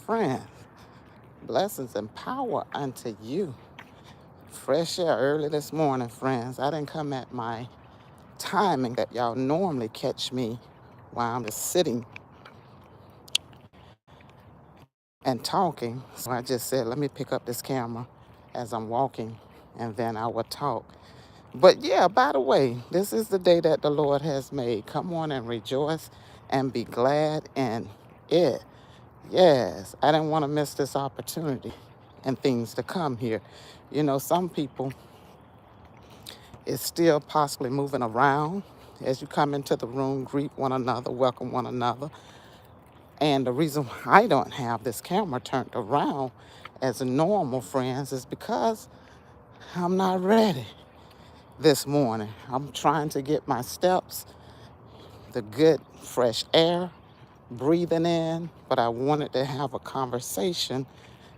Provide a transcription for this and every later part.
friends. Blessings and power unto you. Fresh air early this morning, friends. I didn't come at my timing that y'all normally catch me while I'm just sitting and talking. So I just said, let me pick up this camera as I'm walking and then I will talk. But yeah, by the way, this is the day that the Lord has made. Come on and rejoice and be glad in it. Yes, I didn't want to miss this opportunity and things to come here. You know, some people is still possibly moving around. As you come into the room, greet one another, welcome one another. And the reason why I don't have this camera turned around as normal, friends, is because I'm not ready this morning. I'm trying to get my steps, the good fresh air, breathing in, but I wanted to have a conversation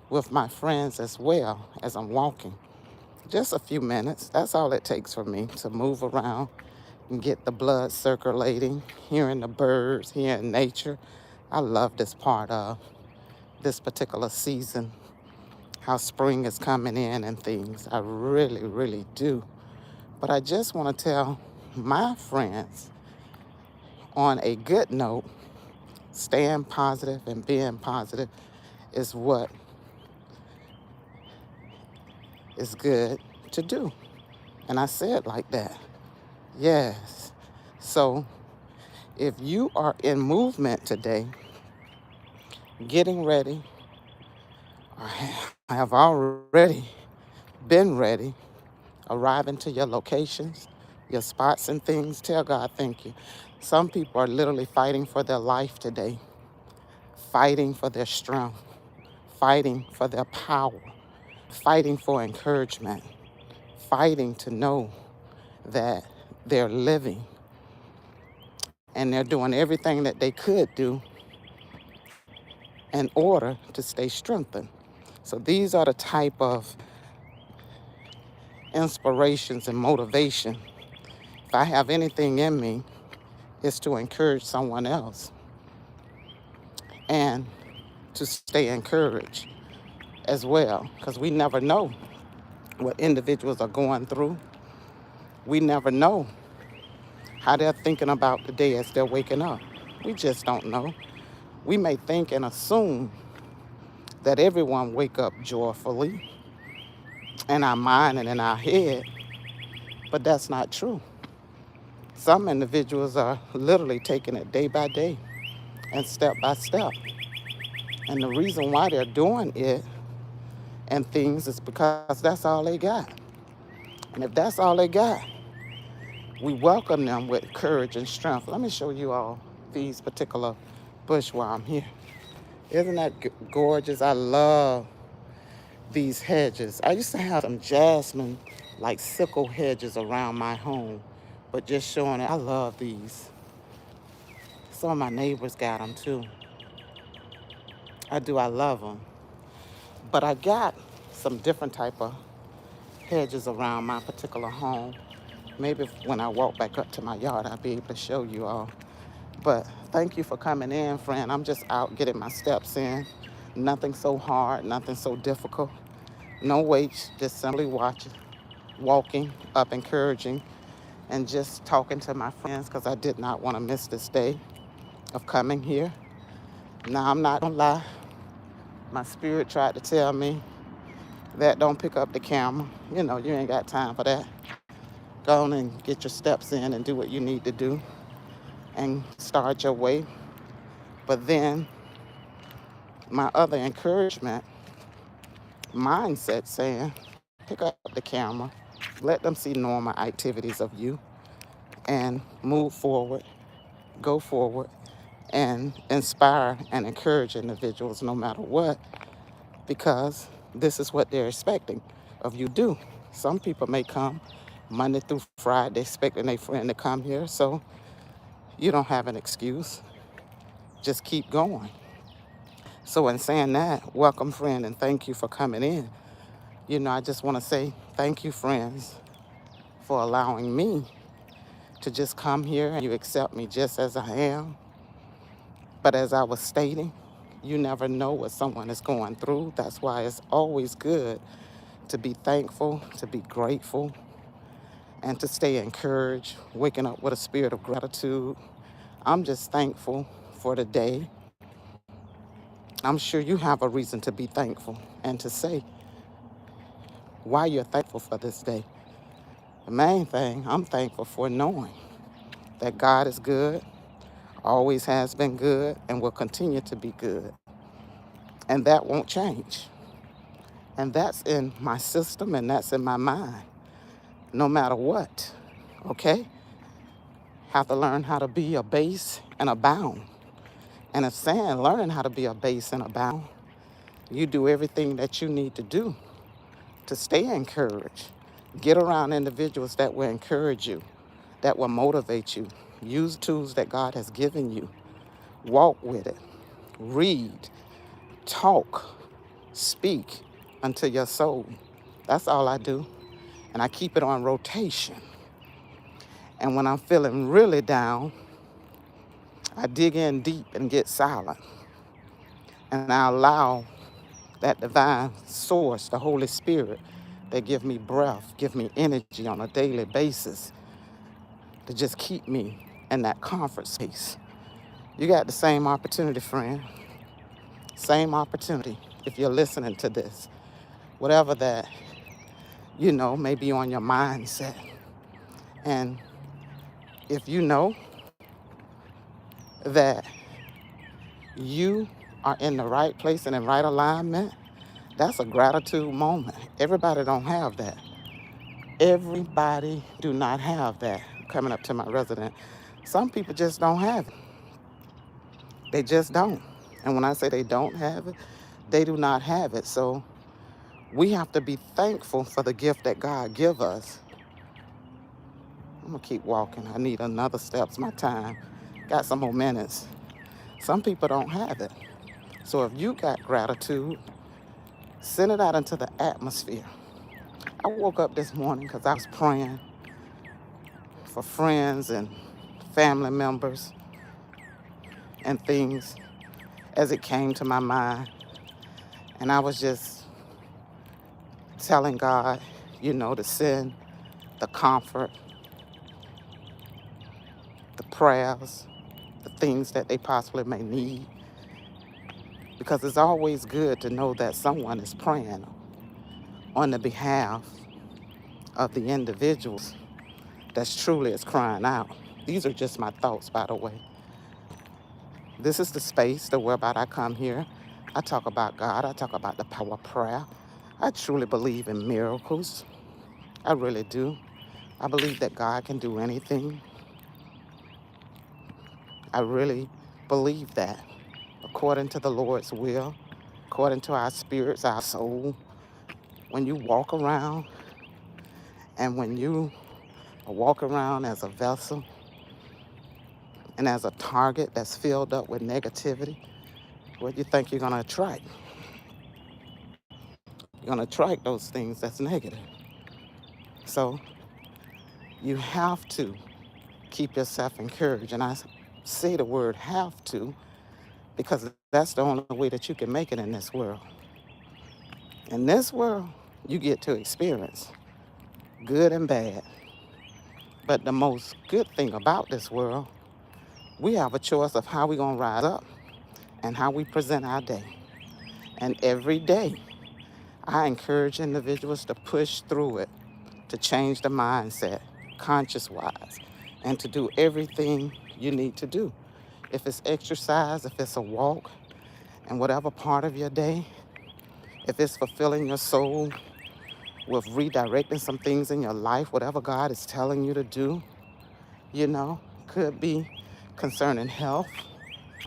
with my friends as well as I'm walking. Just a few minutes. That's all it takes for me to move around and get the blood circulating, hearing the birds, hearing nature. I love this part of this particular season, how spring is coming in and things. I really, really do. But I just want to tell my friends on a good note, staying positive and being positive is what is good to do. And I say it like that. Yes. So if you are in movement today, getting ready, or have already been ready, arriving to your locations, your spots and things, tell God thank you. Some people are literally fighting for their life today, fighting for their strength, fighting for their power, fighting for encouragement, fighting to know that they're living and they're doing everything that they could do in order to stay strengthened. So these are the type of inspirations and motivation. If I have anything in me, it's to encourage someone else and to stay encouraged as well, because we never know what individuals are going through. We never know how they're thinking about the day as they're waking up. We just don't know. We may think and assume that everyone wake up joyfully in our mind and in our head, but that's not true. Some individuals are literally taking it day by day and step by step. And the reason why they're doing it and things is because that's all they got. And if that's all they got, we welcome them with courage and strength. Let me show you all these particular bush while I'm here. Isn't that gorgeous? I love these hedges. I used to have some jasmine, like sickle hedges around my home, but just showing it, I love these. Some of my neighbors got them too. I do, I love them. But I got some different type of hedges around my particular home. Maybe when I walk back up to my yard, I'll be able to show you all. But thank you for coming in, friend. I'm just out getting my steps in. Nothing so hard, nothing so difficult. No weights, just simply watching, walking up, encouraging, and just talking to my friends because I did not want to miss this day of coming here. Now, I'm not going to lie. My spirit tried to tell me that don't pick up the camera. You know, you ain't got time for that. Go on and get your steps in and do what you need to do and start your way. But then my other encouragement mindset saying, pick up the camera, let them see normal activities of you and move forward, go forward, and inspire and encourage individuals no matter what, because this is what they're expecting of you do. Some people may come Monday through Friday expecting their friend to come here, so you don't have an excuse. Just keep going. So in saying that, welcome, friend, and thank you for coming in. You know, I just want to say thank you, friends, for allowing me to just come here and you accept me just as I am. But as I was stating, You never know what someone is going through. That's why it's always good to be thankful, to be grateful, and to stay encouraged, waking up with a spirit of gratitude. I'm just thankful for the day. I'm sure you have a reason to be thankful and to say why you're thankful for this day. The main thing, I'm thankful for knowing that God is good, always has been good, and will continue to be good. And that won't change. And that's in my system and that's in my mind, no matter what. Okay? Have to learn how to be a base and abound. And it's saying learning how to be a base and abound, you do everything that you need to do to stay encouraged. Get around individuals that will encourage you, that will motivate you. Use tools that God has given you. Walk with it. Read, talk, speak unto your soul. That's all I do. And I keep it on rotation. And when I'm feeling really down, I dig in deep and get silent. And I allow that divine source, the Holy Spirit, that give me breath, give me energy on a daily basis to just keep me in that comfort space. You got the same opportunity, friend. Same opportunity if you're listening to this. Whatever that, may be on your mindset. And if you know that you are in the right place and in right alignment, that's a gratitude moment. Everybody don't have that. Everybody do not have that. Coming up to my resident, some people just don't have it. They just don't. And when I say they don't have it, they do not have it. So we have to be thankful for the gift that God give us. I'm gonna keep walking. I need another steps. My time. Got some more minutes. Some people don't have it. So if you got gratitude, send it out into the atmosphere. I woke up this morning because I was praying for friends and family members and things as it came to my mind. And I was just telling God, to send the comfort, the prayers, the things that they possibly may need. Because it's always good to know that someone is praying on the behalf of the individuals that's truly is crying out. These are just my thoughts, by the way. This is the space, the whereby I come here. I talk about God. I talk about the power of prayer. I truly believe in miracles. I really do. I believe that God can do anything. I really believe that according to the Lord's will, according to our spirits, our soul. When you walk around and when you walk around as a vessel and as a target that's filled up with negativity, what do you think you're going to attract? You're going to attract those things that's negative. So you have to keep yourself encouraged. And I say the word have to because that's the only way that you can make it in this world. In this world, you get to experience good and bad. But the most good thing about this world, we have a choice of how we're going to rise up and how we present our day. And every day, I encourage individuals to push through it, to change the mindset, conscious-wise, and to do everything you need to do. If it's exercise, if it's a walk, and whatever part of your day, if it's fulfilling your soul with redirecting some things in your life, whatever God is telling you to do, could be concerning health,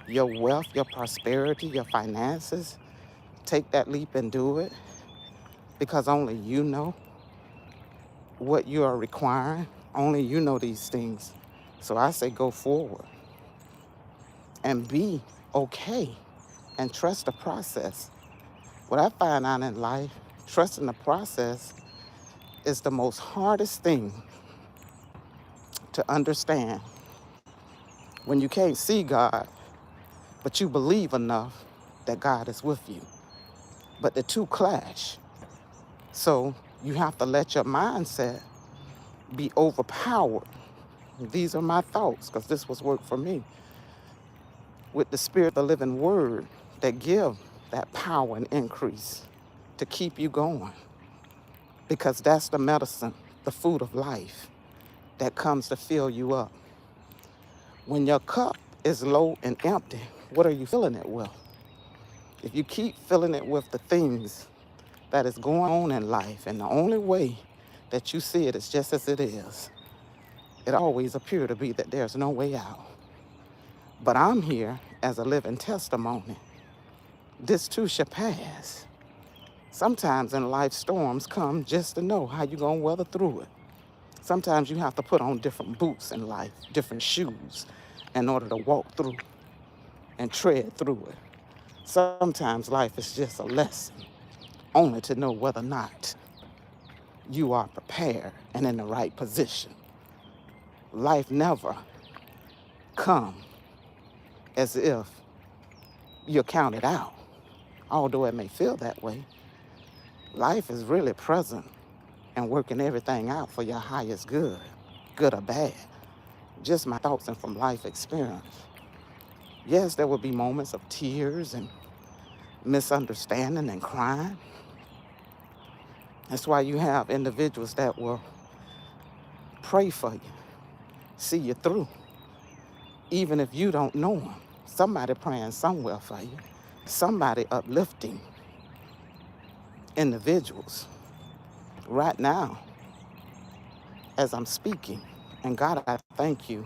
your wealth, your prosperity, your finances. Take that leap and do it because only you know what you are requiring. Only you know these things. So I say go forward and be okay and trust the process. What I find out in life, trusting the process is the most hardest thing to understand. When you can't see God, but you believe enough that God is with you. But the two clash. So you have to let your mindset be overpowered. These are my thoughts, because this was work for me. With the Spirit of the living word that give that power and increase to keep you going. Because that's the medicine, the food of life that comes to fill you up. When your cup is low and empty, what are you filling it with? If you keep filling it with the things that is going on in life, and the only way that you see it is just as it is, it always appears to be that there's no way out. But I'm here as a living testimony. This too shall pass. Sometimes in life, storms come just to know how you're going to weather through it. Sometimes you have to put on different boots in life, different shoes, in order to walk through and tread through it. Sometimes life is just a lesson, only to know whether or not you are prepared and in the right position. Life never come as if you're counted out, although it may feel that way. Life is really present and working everything out for your highest good, good or bad. Just my thoughts and from life experience. Yes, there will be moments of tears and misunderstanding and crying. That's why you have individuals that will pray for you, see you through, even if you don't know them. Somebody praying somewhere for you, somebody uplifting individuals. Right now, as I'm speaking, and God, I thank you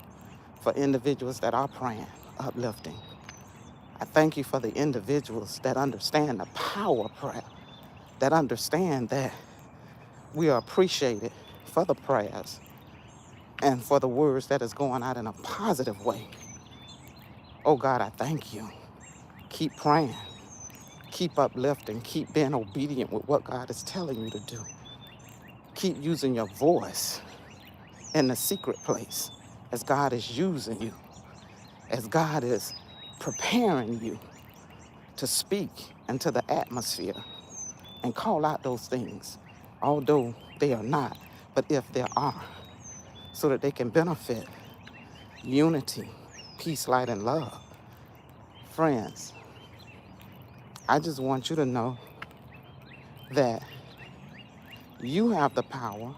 for individuals that are praying, uplifting. I thank you for the individuals that understand the power of prayer, that understand that we are appreciated for the prayers and for the words that is going out in a positive way. Oh God, I thank you. Keep praying, keep uplifting, keep being obedient with what God is telling you to do. Keep using your voice in the secret place as God is using you, as God is preparing you to speak into the atmosphere and call out those things, although they are not, but if there are, so that they can benefit unity, peace, light, and love. Friends, I just want you to know that you have the power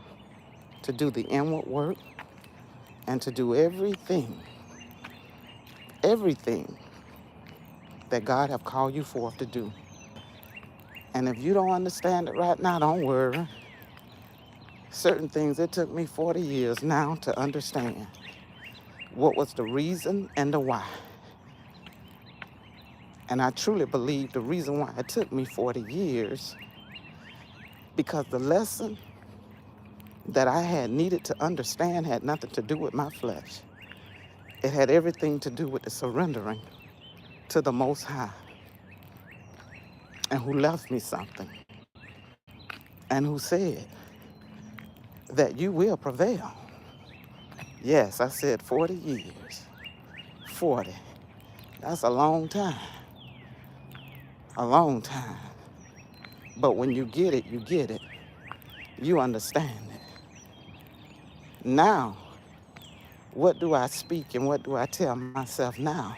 to do the inward work and to do everything that God have called you forth to do. And if you don't understand it right now, don't worry. Certain things, it took me 40 years now to understand what was the reason and the why. And I truly believe the reason why it took me 40 years, because the lesson that I had needed to understand had nothing to do with my flesh. It had everything to do with the surrendering to the Most High, and who left me something, and who said that you will prevail. Yes, I said 40 years. 40. That's a long time. A long time. But when you get it, you get it. You understand it. Now, what do I speak and what do I tell myself now?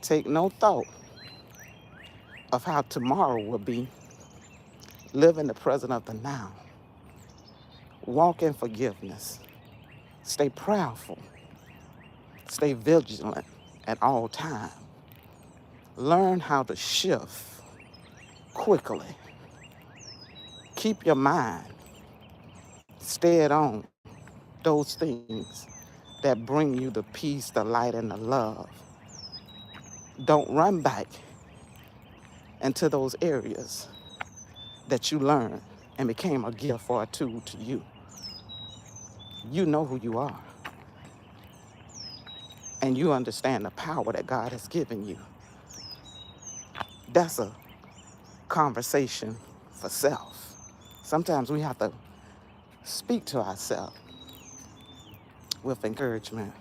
Take no thought of how tomorrow will be. Live in the present of the now. Walk in forgiveness. Stay prayerful. Stay vigilant at all times. Learn how to shift quickly. Keep your mind stead on those things that bring you the peace, the light, and the love. Don't run back into those areas that you learned and became a gift or a tool to you. You know who you are. And you understand the power that God has given you. That's a conversation for self. Sometimes we have to speak to ourselves with encouragement.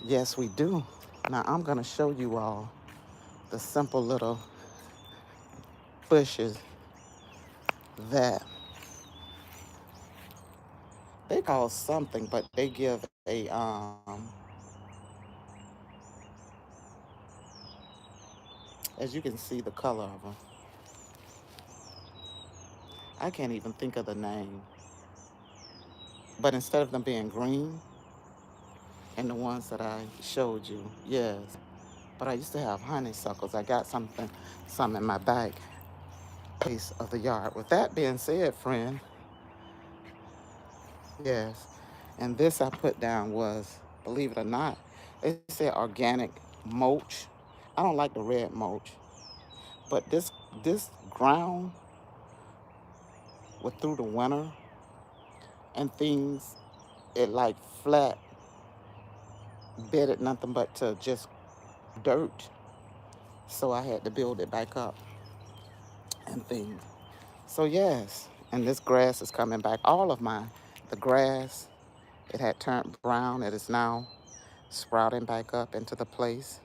Yes, we do. Now I'm going to show you all the simple little bushes that they call something, but they give as you can see the color of them. I can't even think of the name. But instead of them being green and the ones that I showed you, yes. But I used to have honeysuckles. I got some in my back piece of the yard. With that being said, friend, yes. And this I put down was, believe it or not, they said organic mulch. I don't like the red mulch, but this ground with through the winter and things, it like flat bedded nothing but to just dirt. So I had to build it back up and things. So yes, and this grass is coming back. All of mine, the grass, it had turned brown. It is now sprouting back up into the place.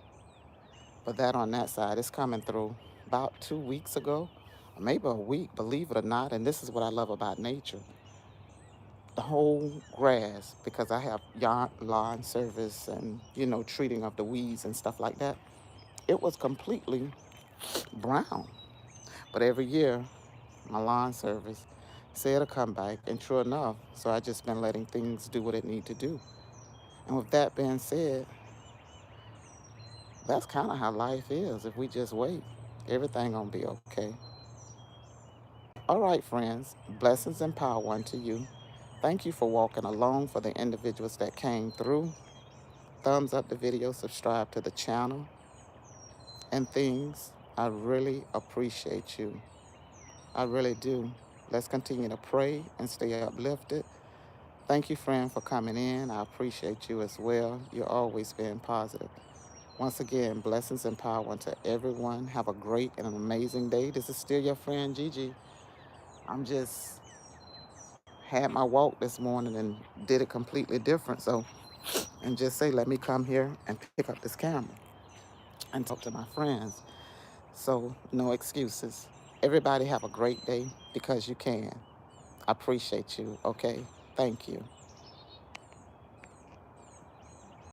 But that on that side is coming through about 2 weeks ago, or maybe a week, believe it or not. And this is what I love about nature. The whole grass, because I have lawn service and, treating of the weeds and stuff like that, it was completely brown. But every year, my lawn service say it'll come back, and true enough. So I just been letting things do what it need to do. And with that being said, that's kind of how life is. If we just wait, everything gonna be okay. All right, friends, blessings and power unto you. Thank you for walking along. For the individuals that came through, thumbs up the video, subscribe to the channel, and things. I really appreciate you. I really do. Let's continue to pray and stay uplifted. Thank you, friend, for coming in. I appreciate you as well. You're always being positive. Once again, blessings and power unto everyone. Have a great and an amazing day. This is still your friend Gigi. I'm just had my walk this morning and did it completely different. So, and just say, let me come here and pick up this camera and talk to my friends. So, no excuses. Everybody have a great day because you can. I appreciate you. Okay. Thank you.